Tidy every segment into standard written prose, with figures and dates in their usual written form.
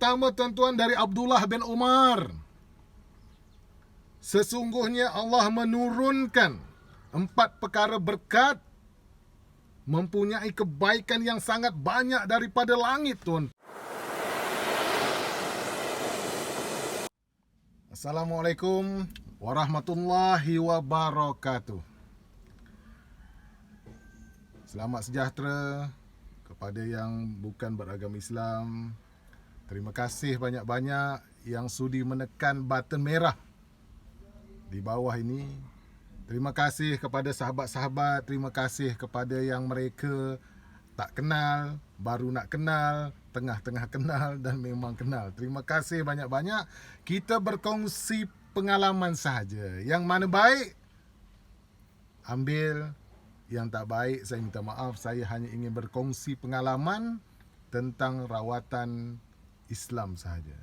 pertama tuan-tuan dari Abdullah bin Umar. Sesungguhnya Allah menurunkan 4 perkara berkat, mempunyai kebaikan yang sangat banyak daripada langit, tuan. Assalamualaikum warahmatullahi wabarakatuh. Selamat sejahtera kepada yang bukan beragama Islam. Terima kasih banyak-banyak yang sudi menekan button merah di bawah ini. Terima kasih kepada sahabat-sahabat. Terima kasih kepada yang mereka tak kenal, baru nak kenal, tengah-tengah kenal dan memang kenal. Terima kasih banyak-banyak. Kita berkongsi pengalaman sahaja. Yang mana baik, ambil. Yang tak baik, saya minta maaf. Saya hanya ingin berkongsi pengalaman tentang rawatan Islam sahaja.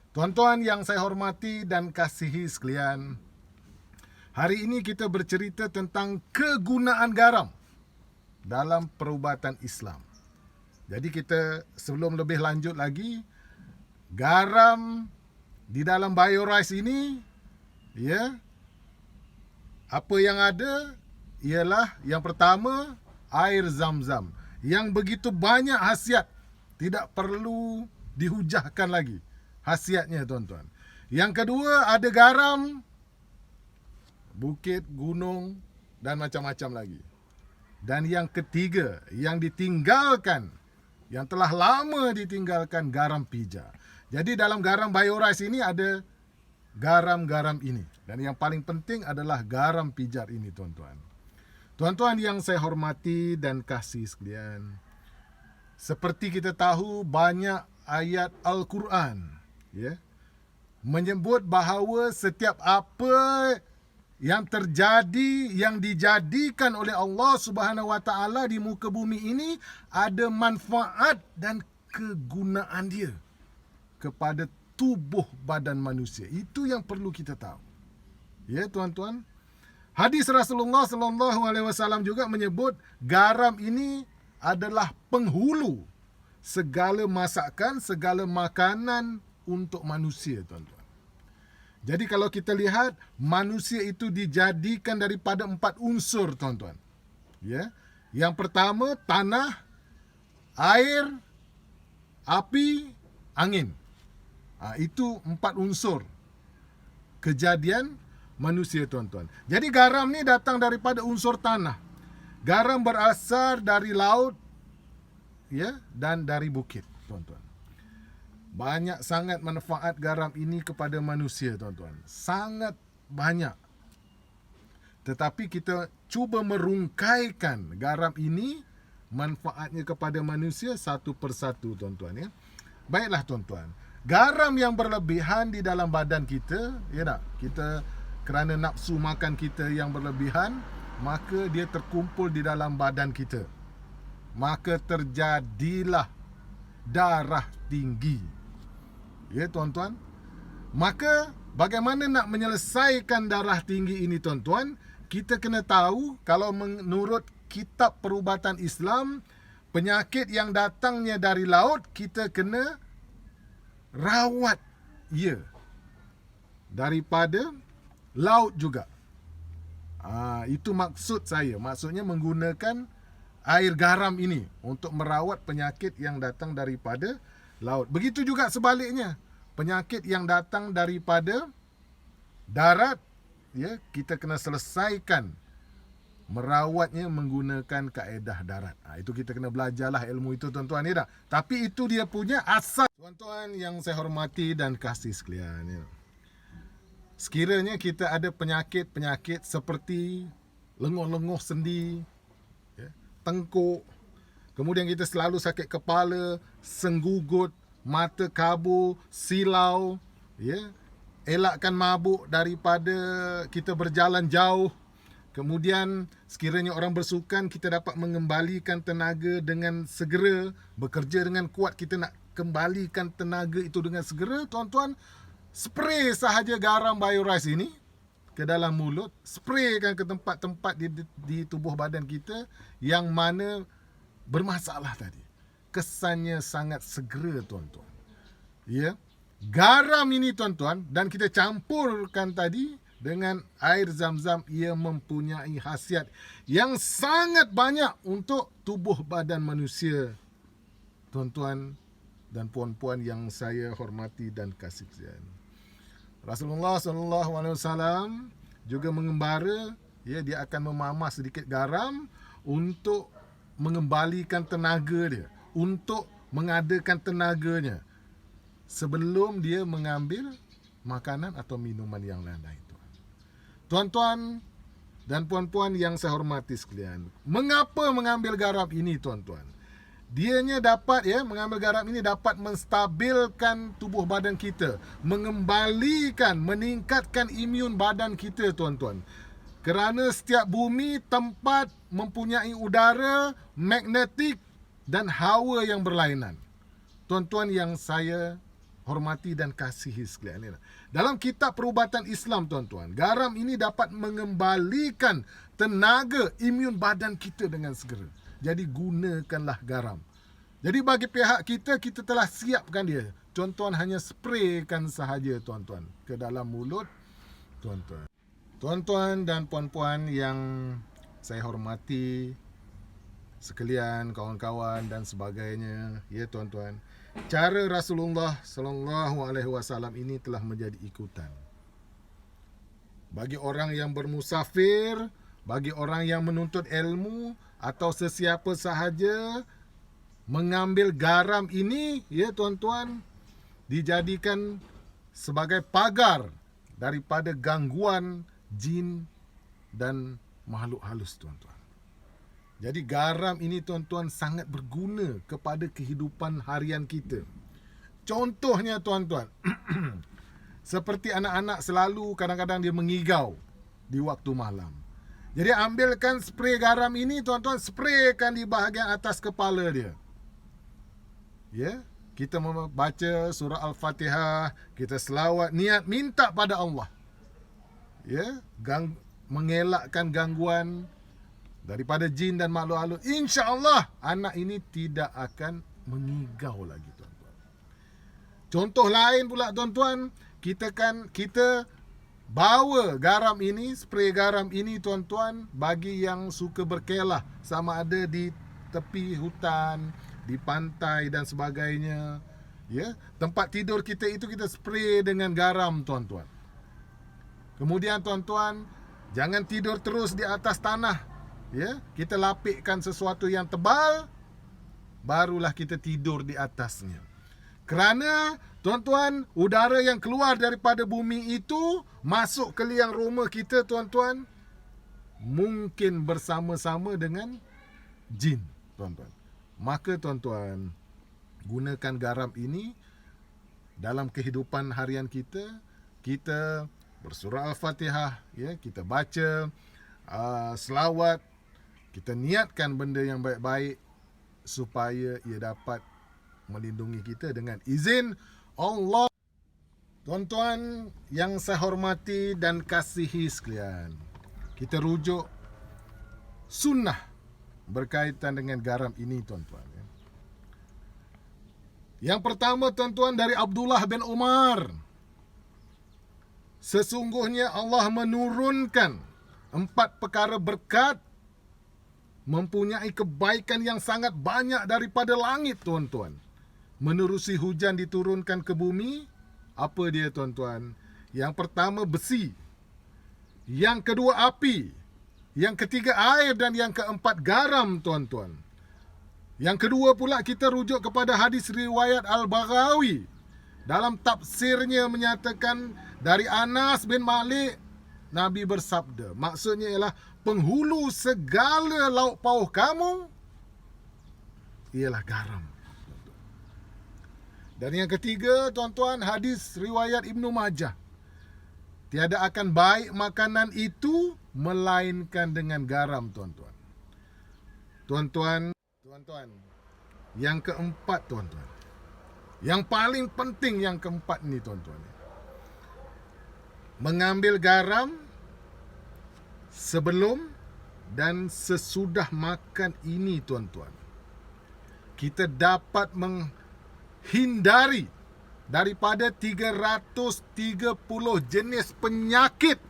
Tuan-tuan yang saya hormati dan kasihi sekalian, hari ini kita bercerita tentang kegunaan garam dalam perubatan Islam. Jadi kita, sebelum lebih lanjut lagi, garam di dalam biorice ini, apa yang ada ialah yang pertama, air zam-zam yang begitu banyak khasiat, tidak perlu dihujahkan lagi khasiatnya, tuan-tuan. Yang kedua, ada garam bukit, gunung dan macam-macam lagi. Dan yang ketiga, yang ditinggalkan, yang telah lama ditinggalkan, garam pija. Jadi dalam garam biorice ini ada garam-garam ini. Dan yang paling penting adalah garam pijar ini, tuan-tuan. Tuan-tuan yang saya hormati dan kasih sekalian, seperti kita tahu, banyak ayat Al-Quran menyebut bahawa setiap apa yang terjadi, yang dijadikan oleh Allah Subhanahu Wa Taala di muka bumi ini, ada manfaat dan kegunaan dia kepada tubuh badan manusia. Itu yang perlu kita tahu. Ya, tuan-tuan. Hadis Rasulullah sallallahu alaihi wasallam juga menyebut garam ini adalah penghulu segala masakan, segala makanan untuk manusia, tuan-tuan. Jadi kalau kita lihat, manusia itu dijadikan daripada 4 unsur, tuan-tuan. Yang pertama, tanah, air, api, angin. Itu 4 unsur kejadian manusia, tuan-tuan. Jadi garam ni datang daripada unsur tanah. Garam berasal dari laut, dan dari bukit, tuan-tuan. Banyak sangat manfaat garam ini kepada manusia, tuan-tuan. Sangat banyak. Tetapi kita cuba merungkaikan garam ini, manfaatnya kepada manusia satu persatu, tuan-tuan. Baiklah, tuan-tuan. Garam yang berlebihan di dalam badan kita, kita kerana nafsu makan kita yang berlebihan, maka dia terkumpul di dalam badan kita. Maka terjadilah darah tinggi. Ya, tuan-tuan. Maka bagaimana nak menyelesaikan darah tinggi ini, tuan-tuan? Kita kena tahu, kalau menurut kitab perubatan Islam, penyakit yang datangnya dari laut, kita kena rawat daripada laut juga. Itu maksud saya. Maksudnya menggunakan air garam ini untuk merawat penyakit yang datang daripada laut. Begitu juga sebaliknya. Penyakit yang datang daripada darat, kita kena selesaikan merawatnya menggunakan kaedah darat. Itu kita kena belajarlah ilmu itu, tuan-tuan. Tapi itu dia punya asas. Tuan-tuan yang saya hormati dan kasih sekalian, sekiranya kita ada penyakit-penyakit seperti lenguh-lenguh sendi, tengkuk, kemudian kita selalu sakit kepala, senggugut, mata kabur, silau, elakkan mabuk daripada kita berjalan jauh. Kemudian sekiranya orang bersukan, kita dapat mengembalikan tenaga dengan segera, bekerja dengan kuat, kita nak kembalikan tenaga itu dengan segera, tuan-tuan. Spray sahaja garam biorice ini ke dalam mulut, spraykan ke tempat-tempat di tubuh badan kita yang mana bermasalah tadi. Kesannya sangat segera, tuan-tuan. Ya. Garam ini tuan-tuan, dan kita campurkan tadi dengan air zam-zam, ia mempunyai khasiat yang sangat banyak untuk tubuh badan manusia. Tuan-tuan dan puan-puan yang saya hormati dan kasih sayang. Rasulullah SAW juga mengembara, ya, dia akan memamah sedikit garam untuk mengembalikan tenaga dia, untuk mengadakan tenaganya sebelum dia mengambil makanan atau minuman yang lain-lain. Tuan-tuan dan puan-puan yang saya hormati sekalian, mengapa mengambil garam ini, tuan-tuan? Dianya dapat, ya, mengambil garam ini dapat menstabilkan tubuh badan kita, mengembalikan, meningkatkan imun badan kita, tuan-tuan. Kerana setiap bumi tempat mempunyai udara, magnetik dan hawa yang berlainan. Tuan-tuan yang saya hormati dan kasihi sekalian. Dalam kitab perubatan Islam, tuan-tuan, garam ini dapat mengembalikan tenaga imun badan kita dengan segera. Jadi gunakanlah garam. Jadi bagi pihak kita, kita telah siapkan dia. Tuan-tuan hanya spraykan sahaja, tuan-tuan, ke dalam mulut, tuan-tuan. Tuan-tuan dan puan-puan yang saya hormati sekalian, kawan-kawan dan sebagainya, ya tuan-tuan, cara Rasulullah SAW ini telah menjadi ikutan. Bagi orang yang bermusafir, bagi orang yang menuntut ilmu, atau sesiapa sahaja, mengambil garam ini, ya tuan-tuan, dijadikan sebagai pagar daripada gangguan jin dan makhluk halus, tuan-tuan. Jadi garam ini, tuan-tuan, sangat berguna kepada kehidupan harian kita. Contohnya, tuan-tuan, seperti anak-anak selalu kadang-kadang dia mengigau di waktu malam. Jadi ambilkan spray garam ini, tuan-tuan, spraykan di bahagian atas kepala dia. Ya, kita membaca surah Al-Fatihah, kita selawat, niat minta pada Allah. Ya, mengelakkan gangguan daripada jin dan makhluk halus. InsyaAllah anak ini tidak akan mengigau lagi, tuan-tuan. Contoh lain pula, tuan-tuan, kita bawa garam ini, spray garam ini, tuan-tuan, bagi yang suka berkelah, sama ada di tepi hutan, di pantai dan sebagainya. Ya, tempat tidur kita itu kita spray dengan garam, tuan-tuan. Kemudian, tuan-tuan, jangan tidur terus di atas tanah. Ya, kita lapikkan sesuatu yang tebal, barulah kita tidur di atasnya. Kerana, tuan-tuan, udara yang keluar daripada bumi itu masuk ke liang rumah kita, tuan-tuan, mungkin bersama-sama dengan jin, tuan-tuan. Maka, tuan-tuan, gunakan garam ini dalam kehidupan harian kita. Kita bersurah Al-Fatihah, ya, kita baca selawat, kita niatkan benda yang baik-baik supaya ia dapat melindungi kita dengan izin Allah. Tuan-tuan yang saya hormati dan kasihi sekalian, kita rujuk sunnah berkaitan dengan garam ini, tuan-tuan. Yang pertama, tuan-tuan, dari Abdullah bin Umar. Sesungguhnya Allah menurunkan 4 perkara berkat, mempunyai kebaikan yang sangat banyak daripada langit, tuan-tuan. Menerusi hujan diturunkan ke bumi. Apa dia, tuan-tuan? Yang pertama besi, yang kedua api, yang ketiga air, dan yang keempat garam, tuan-tuan. Yang kedua pula kita rujuk kepada hadis riwayat Al-Baghawi. Dalam tafsirnya menyatakan dari Anas bin Malik, Nabi bersabda, maksudnya ialah penghulu segala lauk pauh kamu ialah garam. Dan yang ketiga, tuan-tuan, hadis riwayat Ibnu Majah. Tiada akan baik makanan itu melainkan dengan garam, tuan-tuan. Tuan-tuan, yang keempat, tuan-tuan. Yang paling penting yang keempat ni, tuan-tuan. Mengambil garam sebelum dan sesudah makan ini, tuan-tuan. Kita dapat menghindari daripada 330 jenis penyakit.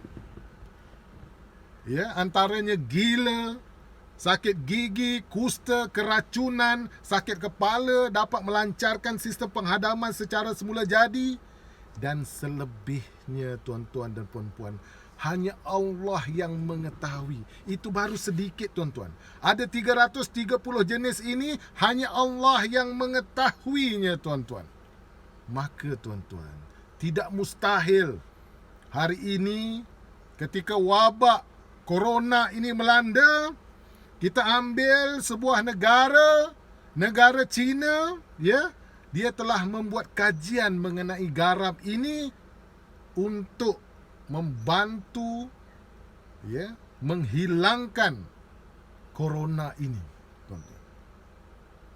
Ya, antaranya gila, sakit gigi, kusta, keracunan, sakit kepala, dapat melancarkan sistem penghadaman secara semula jadi, dan selebihnya tuan-tuan dan puan-puan. Hanya Allah yang mengetahui. Itu baru sedikit tuan-tuan. Ada 330 jenis ini, hanya Allah yang mengetahuinya tuan-tuan. Maka tuan-tuan, tidak mustahil hari ini ketika wabak Corona ini melanda, kita ambil sebuah negara China, ya, dia telah membuat kajian mengenai garam ini untuk membantu, ya, menghilangkan Corona ini, tuan-tuan.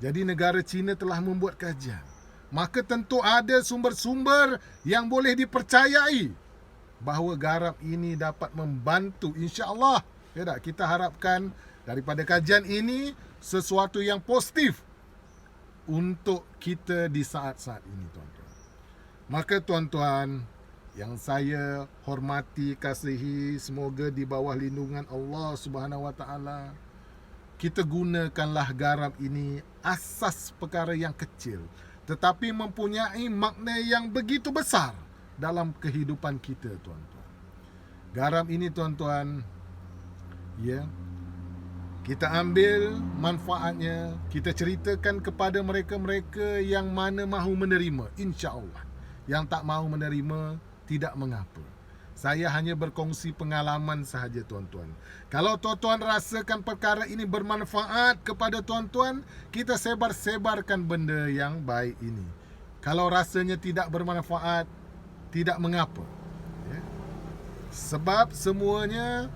Jadi negara China telah membuat kajian. Maka tentu ada sumber-sumber yang boleh dipercayai bahawa garam ini dapat membantu, insya-Allah. Ya tak? Kita harapkan daripada kajian ini sesuatu yang positif untuk kita di saat-saat ini, tuan-tuan. Maka tuan-tuan yang saya hormati, kasihi, semoga di bawah lindungan Allah Subhanahu Wa Taala, kita gunakanlah garam ini asas perkara yang kecil tetapi mempunyai makna yang begitu besar dalam kehidupan kita, tuan-tuan. Garam ini, tuan-tuan, ya, kita ambil manfaatnya, kita ceritakan kepada mereka-mereka yang mana mahu menerima, insya-Allah. Yang tak mahu menerima, tidak mengapa. Saya hanya berkongsi pengalaman sahaja, tuan-tuan. Kalau tuan-tuan rasakan perkara ini bermanfaat kepada tuan-tuan, kita sebar-sebarkan benda yang baik ini. Kalau rasanya tidak bermanfaat, tidak mengapa, ya. Sebab semuanya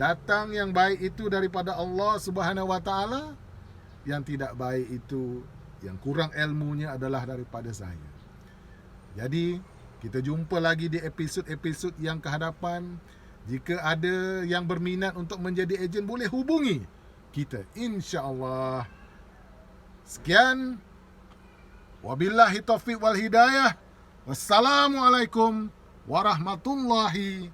datang yang baik itu daripada Allah Subhanahu Wa Taala, yang tidak baik itu, yang kurang ilmunya adalah daripada saya. Jadi kita jumpa lagi di episod-episod yang kehadapan. Jika ada yang berminat untuk menjadi ejen, boleh hubungi kita, insya-Allah. Sekian, wabillahi taufiq wal hidayah. Wassalamualaikum warahmatullahi